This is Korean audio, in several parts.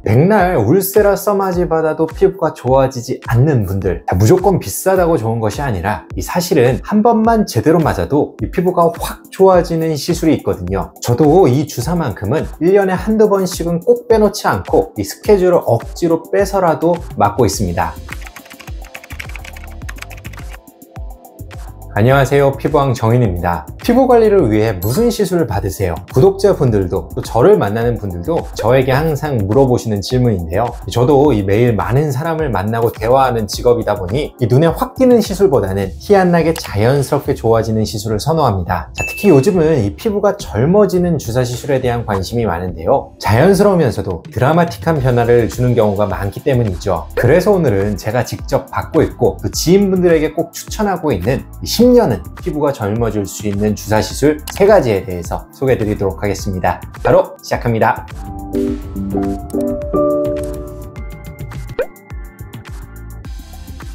백날 울세라 써마지 받아도 피부가 좋아지지 않는 분들, 무조건 비싸다고 좋은 것이 아니라 이 사실은 한 번만 제대로 맞아도 이 피부가 확 좋아지는 시술이 있거든요. 저도 이 주사만큼은 1년에 한두 번씩은 꼭 빼놓지 않고 이 스케줄을 억지로 빼서라도 맞고 있습니다. 안녕하세요, 피부왕 정인입니다. 피부 관리를 위해 무슨 시술을 받으세요? 구독자분들도 또 저를 만나는 분들도 저에게 항상 물어보시는 질문인데요. 저도 매일 많은 사람을 만나고 대화하는 직업이다 보니 이 눈에 확 띄는 시술보다는 티 안 나게 자연스럽게 좋아지는 시술을 선호합니다. 특히 요즘은 이 피부가 젊어지는 주사 시술에 대한 관심이 많은데요. 자연스러우면서도 드라마틱한 변화를 주는 경우가 많기 때문이죠. 그래서 오늘은 제가 직접 받고 있고 또 지인분들에게 꼭 추천하고 있는 10년은 피부가 젊어질 수 있는 주사 시술 3가지에 대해서 소개해 드리도록 하겠습니다. 바로 시작합니다.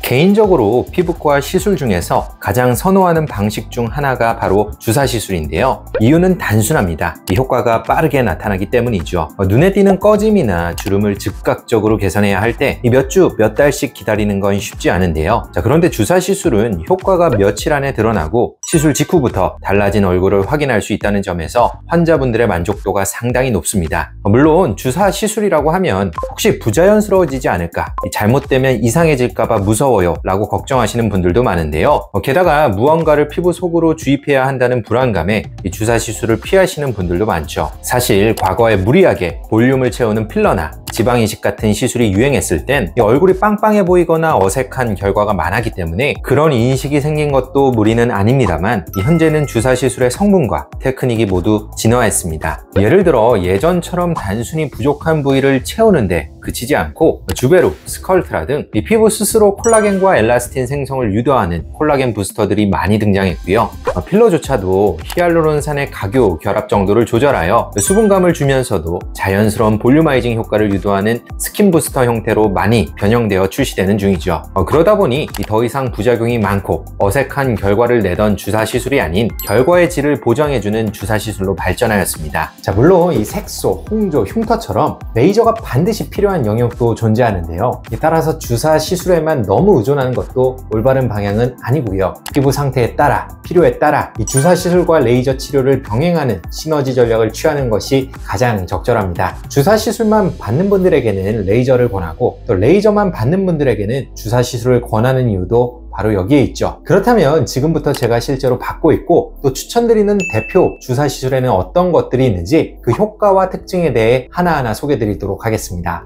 개인적으로 피부과 시술 중에서 가장 선호하는 방식 중 하나가 바로 주사 시술인데요. 이유는 단순합니다. 이 효과가 빠르게 나타나기 때문이죠. 눈에 띄는 꺼짐이나 주름을 즉각적으로 개선해야 할 때 몇 주, 몇 달씩 기다리는 건 쉽지 않은데요. 그런데 주사 시술은 효과가 며칠 안에 드러나고 시술 직후부터 달라진 얼굴을 확인할 수 있다는 점에서 환자분들의 만족도가 상당히 높습니다. 물론 주사 시술이라고 하면 혹시 부자연스러워지지 않을까, 잘못되면 이상해질까봐 무서워요 라고 걱정하시는 분들도 많은데요. 게다가 무언가를 피부 속으로 주입해야 한다는 불안감에 이 주사 시술을 피하시는 분들도 많죠. 사실 과거에 무리하게 볼륨을 채우는 필러나 지방 이식 같은 시술이 유행했을 땐 얼굴이 빵빵해 보이거나 어색한 결과가 많았기 때문에 그런 인식이 생긴 것도 무리는 아닙니다만, 현재는 주사 시술의 성분과 테크닉이 모두 진화했습니다. 예를 들어 예전처럼 단순히 부족한 부위를 채우는데 그치지 않고 주베루, 스컬트라 등 이 피부 스스로 콜라겐과 엘라스틴 생성을 유도하는 콜라겐 부스터들이 많이 등장했고요. 필러조차도 히알루론산의 각유 결합 정도를 조절하여 수분감을 주면서도 자연스러운 볼륨아이징 효과를 유도하는 스킨 부스터 형태로 많이 변형되어 출시되는 중이죠. 그러다 보니 더 이상 부작용이 많고 어색한 결과를 내던 주사 시술이 아닌 결과의 질을 보장해주는 주사 시술로 발전하였습니다. 물론 이 색소, 홍조, 흉터처럼 레이저가 반드시 필요한 영역도 존재하는데요. 따라서 주사 시술에만 너무 의존하는 것도 올바른 방향은 아니고요. 피부 상태에 따라, 필요에 따라 이 주사 시술과 레이저 치료를 병행하는 시너지 전략을 취하는 것이 가장 적절합니다. 주사 시술만 받는 분들에게는 레이저를 권하고 또 레이저만 받는 분들에게는 주사 시술을 권하는 이유도 바로 여기에 있죠. 그렇다면 지금부터 제가 실제로 받고 있고 또 추천드리는 대표 주사 시술에는 어떤 것들이 있는지 그 효과와 특징에 대해 하나하나 소개해 드리도록 하겠습니다.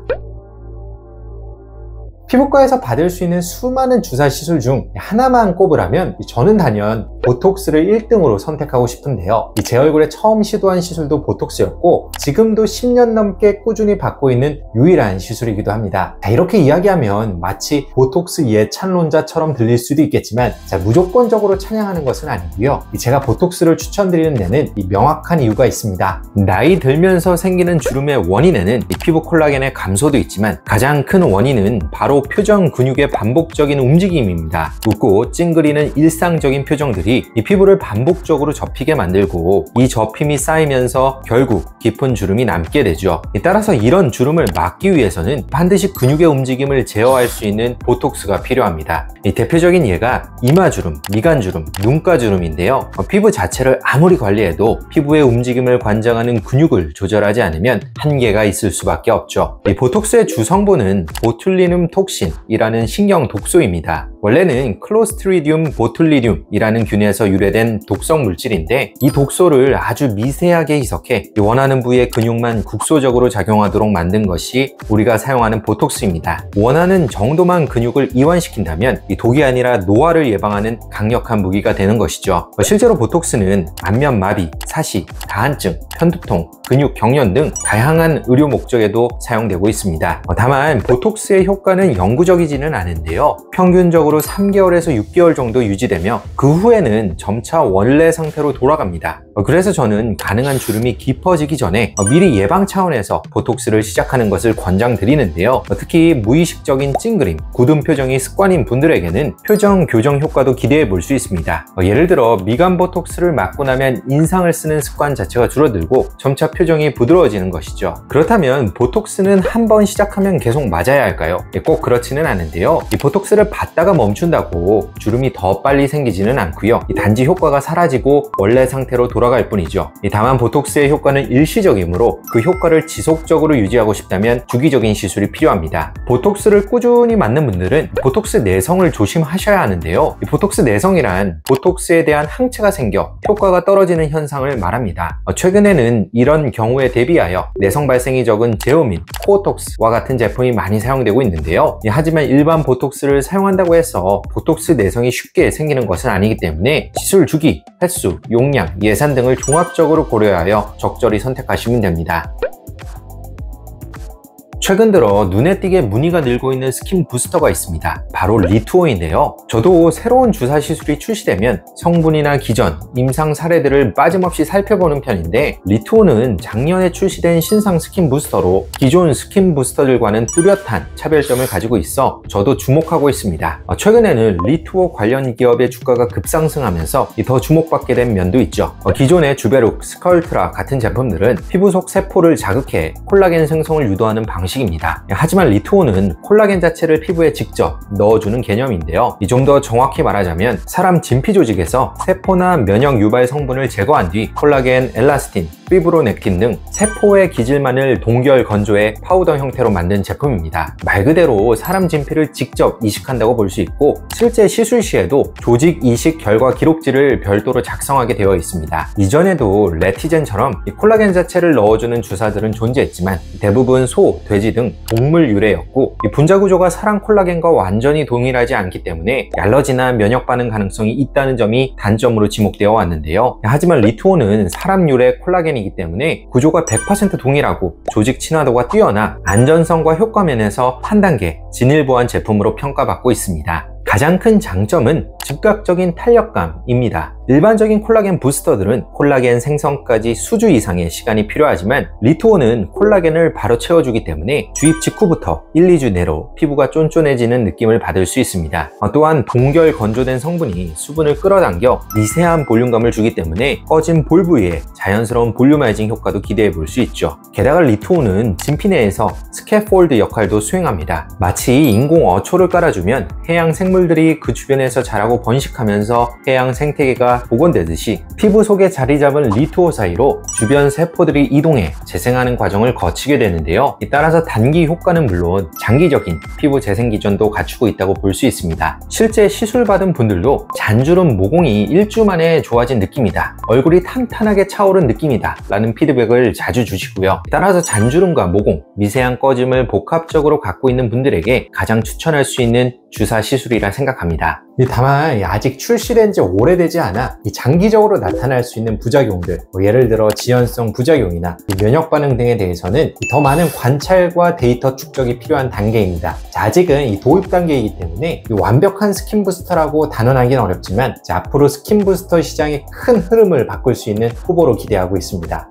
피부과에서 받을 수 있는 수많은 주사 시술 중 하나만 꼽으라면 저는 단연 보톡스를 1등으로 선택하고 싶은데요. 제 얼굴에 처음 시도한 시술도 보톡스였고 지금도 10년 넘게 꾸준히 받고 있는 유일한 시술이기도 합니다. 이렇게 이야기하면 마치 보톡스 예찬론자처럼 들릴 수도 있겠지만 무조건적으로 찬양하는 것은 아니고요. 제가 보톡스를 추천드리는 데는 명확한 이유가 있습니다. 나이 들면서 생기는 주름의 원인에는 피부 콜라겐의 감소도 있지만 가장 큰 원인은 바로 표정 근육의 반복적인 움직임입니다. 웃고 찡그리는 일상적인 표정들이 이 피부를 반복적으로 접히게 만들고 이 접힘이 쌓이면서 결국 깊은 주름이 남게 되죠. 따라서 이런 주름을 막기 위해서는 반드시 근육의 움직임을 제어할 수 있는 보톡스가 필요합니다. 대표적인 예가 이마주름, 미간주름, 눈가주름인데요. 피부 자체를 아무리 관리해도 피부의 움직임을 관장하는 근육을 조절하지 않으면 한계가 있을 수밖에 없죠. 이 보톡스의 주성분은 보툴리눔 톡신이라는 신경 독소입니다. 원래는 클로스트리디움 보툴리듐이라는 균에서 유래된 독성 물질인데 이 독소를 아주 미세하게 희석해 원하는 부위의 근육만 국소적으로 작용하도록 만든 것이 우리가 사용하는 보톡스입니다. 원하는 정도만 근육을 이완시킨다면 이 독이 아니라 노화를 예방하는 강력한 무기가 되는 것이죠. 실제로 보톡스는 안면 마비, 사시, 다한증, 편두통, 근육 경련 등 다양한 의료 목적에도 사용되고 있습니다. 다만 보톡스의 효과는 영구적이지는 않은데요. 평균적으로 일반적으로 3개월에서 6개월 정도 유지되며 그 후에는 점차 원래 상태로 돌아갑니다. 그래서 저는 가능한 주름이 깊어지기 전에 미리 예방 차원에서 보톡스를 시작하는 것을 권장드리는데요. 특히 무의식적인 찡그림, 굳은 표정이 습관인 분들에게는 표정 교정 효과도 기대해 볼 수 있습니다. 예를 들어 미간 보톡스를 맞고 나면 인상을 쓰는 습관 자체가 줄어들고 점차 표정이 부드러워지는 것이죠. 그렇다면 보톡스는 한 번 시작하면 계속 맞아야 할까요? 꼭 그렇지는 않은데요. 이 보톡스를 받다가 멈춘다고 주름이 더 빨리 생기지는 않고요. 단지 효과가 사라지고 원래 상태로 돌아갈 뿐이죠. 다만 보톡스의 효과는 일시적이므로 그 효과를 지속적으로 유지하고 싶다면 주기적인 시술이 필요합니다. 보톡스를 꾸준히 맞는 분들은 보톡스 내성을 조심하셔야 하는데요. 이 보톡스 내성이란 보톡스에 대한 항체가 생겨 효과가 떨어지는 현상을 말합니다. 최근에는 이런 경우에 대비하여 내성 발생이 적은 제오민, 코어톡스와 같은 제품이 많이 사용되고 있는데요. 하지만 일반 보톡스를 사용한다고 해서 보톡스 내성이 쉽게 생기는 것은 아니기 때문에 시술 주기, 횟수, 용량, 예산 등을 종합적으로 고려하여 적절히 선택하시면 됩니다. 최근 들어 눈에 띄게 문의가 늘고 있는 스킨 부스터가 있습니다. 바로 리투오인데요. 저도 새로운 주사 시술이 출시되면 성분이나 기전, 임상 사례들을 빠짐없이 살펴보는 편인데 리투오는 작년에 출시된 신상 스킨 부스터로 기존 스킨 부스터들과는 뚜렷한 차별점을 가지고 있어 저도 주목하고 있습니다. 최근에는 리투오 관련 기업의 주가가 급상승하면서 더 주목받게 된 면도 있죠. 기존의 주베룩, 스컬트라 같은 제품들은 피부 속 세포를 자극해 콜라겐 생성을 유도하는 방식입니다. 하지만 리투오는 콜라겐 자체를 피부에 직접 넣어주는 개념인데요. 좀 더 정확히 말하자면 사람 진피 조직에서 세포나 면역 유발 성분을 제거한 뒤 콜라겐, 엘라스틴, 피브로넥틴 등 세포의 기질만을 동결 건조해 파우더 형태로 만든 제품입니다. 말 그대로 사람 진피를 직접 이식한다고 볼 수 있고 실제 시술 시에도 조직 이식 결과 기록지를 별도로 작성하게 되어 있습니다. 이전에도 레티젠처럼 콜라겐 자체를 넣어주는 주사들은 존재했지만 대부분 소, 돼지 등 동물 유래였고 분자 구조가 사람 콜라겐과 완전히 동일하지 않기 때문에 알러지나 면역 반응 가능성이 있다는 점이 단점으로 지목되어 왔는데요. 하지만 리투오는 사람 유래 콜라겐이기 때문에 구조가 100% 동일하고 조직 친화도가 뛰어나 안전성과 효과 면에서 한 단계 진일보한 제품으로 평가받고 있습니다. 가장 큰 장점은 즉각적인 탄력감입니다. 일반적인 콜라겐 부스터들은 콜라겐 생성까지 수주 이상의 시간이 필요하지만 리투오는 콜라겐을 바로 채워주기 때문에 주입 직후부터 1, 2주 내로 피부가 쫀쫀해지는 느낌을 받을 수 있습니다. 또한 동결 건조된 성분이 수분을 끌어당겨 미세한 볼륨감을 주기 때문에 꺼진 볼 부위에 자연스러운 볼륨아이징 효과도 기대해 볼 수 있죠. 게다가 리투오는 진피 내에서 스캐폴드 역할도 수행합니다. 마치 인공 어초를 깔아주면 해양 생물들이 그 주변에서 자라고 번식하면서 해양 생태계가 복원되듯이 피부 속에 자리 잡은 리투오 사이로 주변 세포들이 이동해 재생하는 과정을 거치게 되는데요. 따라서 단기 효과는 물론 장기적인 피부 재생 기전도 갖추고 있다고 볼 수 있습니다. 실제 시술 받은 분들도 잔주름 모공이 일주 만에 좋아진 느낌이다, 얼굴이 탄탄하게 차오른 느낌이다 라는 피드백을 자주 주시고요. 따라서 잔주름과 모공, 미세한 꺼짐을 복합적으로 갖고 있는 분들에게 가장 추천할 수 있는 주사 시술이라 생각합니다. 다만 아직 출시된 지 오래되지 않아 장기적으로 나타날 수 있는 부작용들, 예를 들어 지연성 부작용이나 면역 반응 등에 대해서는 더 많은 관찰과 데이터 축적이 필요한 단계입니다. 아직은 도입 단계이기 때문에 완벽한 스킨 부스터라고 단언하기는 어렵지만 앞으로 스킨 부스터 시장의 큰 흐름을 바꿀 수 있는 후보로 기대하고 있습니다.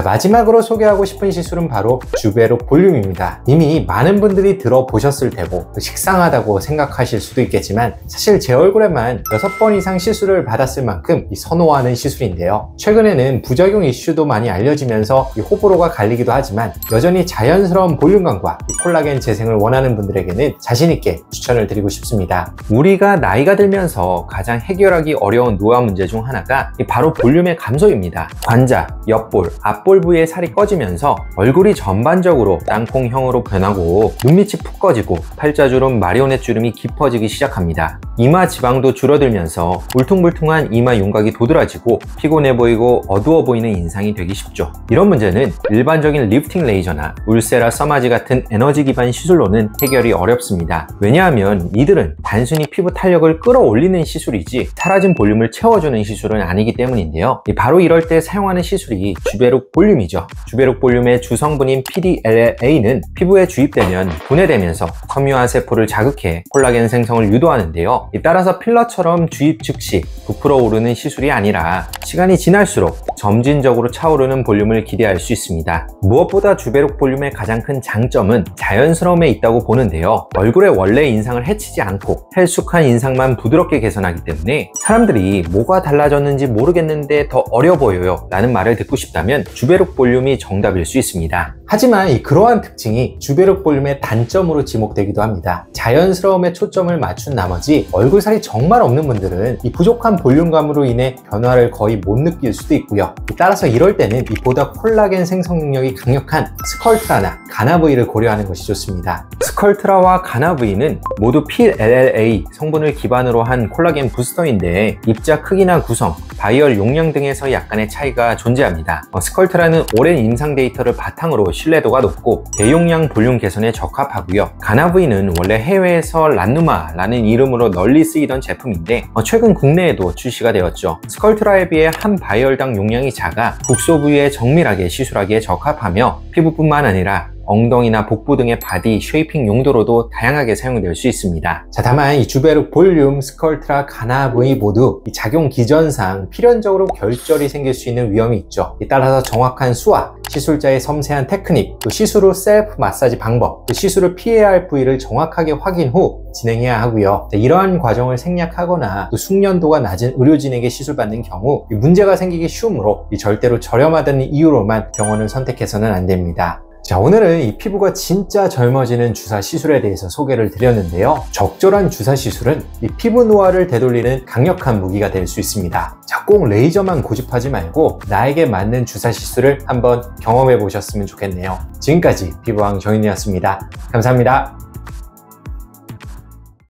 마지막으로 소개하고 싶은 시술은 바로 주베룩 볼륨입니다. 이미 많은 분들이 들어보셨을 테고 식상하다고 생각하실 수도 있겠지만 사실 제 얼굴에만 6번 이상 시술을 받았을 만큼 선호하는 시술인데요. 최근에는 부작용 이슈도 많이 알려지면서 호불호가 갈리기도 하지만 여전히 자연스러운 볼륨감과 콜라겐 재생을 원하는 분들에게는 자신있게 추천을 드리고 싶습니다. 우리가 나이가 들면서 가장 해결하기 어려운 노화 문제 중 하나가 바로 볼륨의 감소입니다. 관자, 옆볼, 앞볼 부위의 살이 꺼지면서 얼굴이 전반적으로 땅콩형으로 변하고 눈밑이 푹 꺼지고 팔자주름, 마리오넷 주름이 깊어지기 시작합니다. 이마 지방도 줄어들면서 울퉁불퉁한 이마 윤곽이 도드라지고 피곤해 보이고 어두워 보이는 인상이 되기 쉽죠. 이런 문제는 일반적인 리프팅 레이저나 울세라 써마지 같은 에너지 기반 시술로는 해결이 어렵습니다. 왜냐하면 이들은 단순히 피부 탄력을 끌어올리는 시술이지 사라진 볼륨을 채워주는 시술은 아니기 때문인데요. 바로 이럴 때 사용하는 시술이 주베룩 볼륨이죠. 주베룩 볼륨의 주성분인 PDLLA는 피부에 주입되면 분해되면서 섬유화 세포를 자극해 콜라겐 생성을 유도하는데요. 따라서 필러처럼 주입 즉시 부풀어 오르는 시술이 아니라 시간이 지날수록 점진적으로 차오르는 볼륨을 기대할 수 있습니다. 무엇보다 주베룩 볼륨의 가장 큰 장점은 자연스러움에 있다고 보는데요. 얼굴의 원래 인상을 해치지 않고 헬쑥한 인상만 부드럽게 개선하기 때문에 사람들이 뭐가 달라졌는지 모르겠는데 더 어려 보여요 라는 말을 듣고 싶다면 주베룩 볼륨이 정답일 수 있습니다. 하지만 그러한 특징이 주베룩 볼륨의 단점으로 지목되기도 합니다. 자연스러움에 초점을 맞춘 나머지 얼굴살이 정말 없는 분들은 이 부족한 볼륨감으로 인해 변화를 거의 못 느낄 수도 있고요. 따라서 이럴 때는 보다 콜라겐 생성 능력이 강력한 스컬트라나 가나브이를 고려하는 것이 좋습니다. 스컬트라와 가나브이는 모두 PLLA 성분을 기반으로 한 콜라겐 부스터인데 입자 크기나 구성, 바이얼 용량 등에서 약간의 차이가 존재합니다. 스컬트라는 오랜 임상 데이터를 바탕으로 신뢰도가 높고 대용량 볼륨 개선에 적합하고요. 가나브이는 원래 해외에서 란누마라는 이름으로 널리 쓰이던 제품인데 최근 국내에도 출시가 되었죠. 스컬트라에 비해 한 바이얼당 용량이 작아 국소 부위에 정밀하게 시술하기에 적합하며 피부뿐만 아니라 엉덩이나 복부 등의 바디 쉐이핑 용도로도 다양하게 사용될 수 있습니다. 자, 다만 이 주베룩 볼륨, 스컬트라, 가나브이 모두 이 작용 기전상 필연적으로 결절이 생길 수 있는 위험이 있죠. 따라서 정확한 수와 시술자의 섬세한 테크닉, 또 시술 후 셀프 마사지 방법, 또 시술을 피해야 할 부위를 정확하게 확인 후 진행해야 하고요. 이러한 과정을 생략하거나 또 숙련도가 낮은 의료진에게 시술받는 경우 문제가 생기기 쉬우므로 절대로 저렴하다는 이유로만 병원을 선택해서는 안 됩니다. 자, 오늘은 이 피부가 진짜 젊어지는 주사 시술에 대해서 소개를 드렸는데요. 적절한 주사 시술은 이 피부 노화를 되돌리는 강력한 무기가 될 수 있습니다. 자, 꼭 레이저만 고집하지 말고 나에게 맞는 주사 시술을 한번 경험해 보셨으면 좋겠네요. 지금까지 피부왕 정인이었습니다. 감사합니다.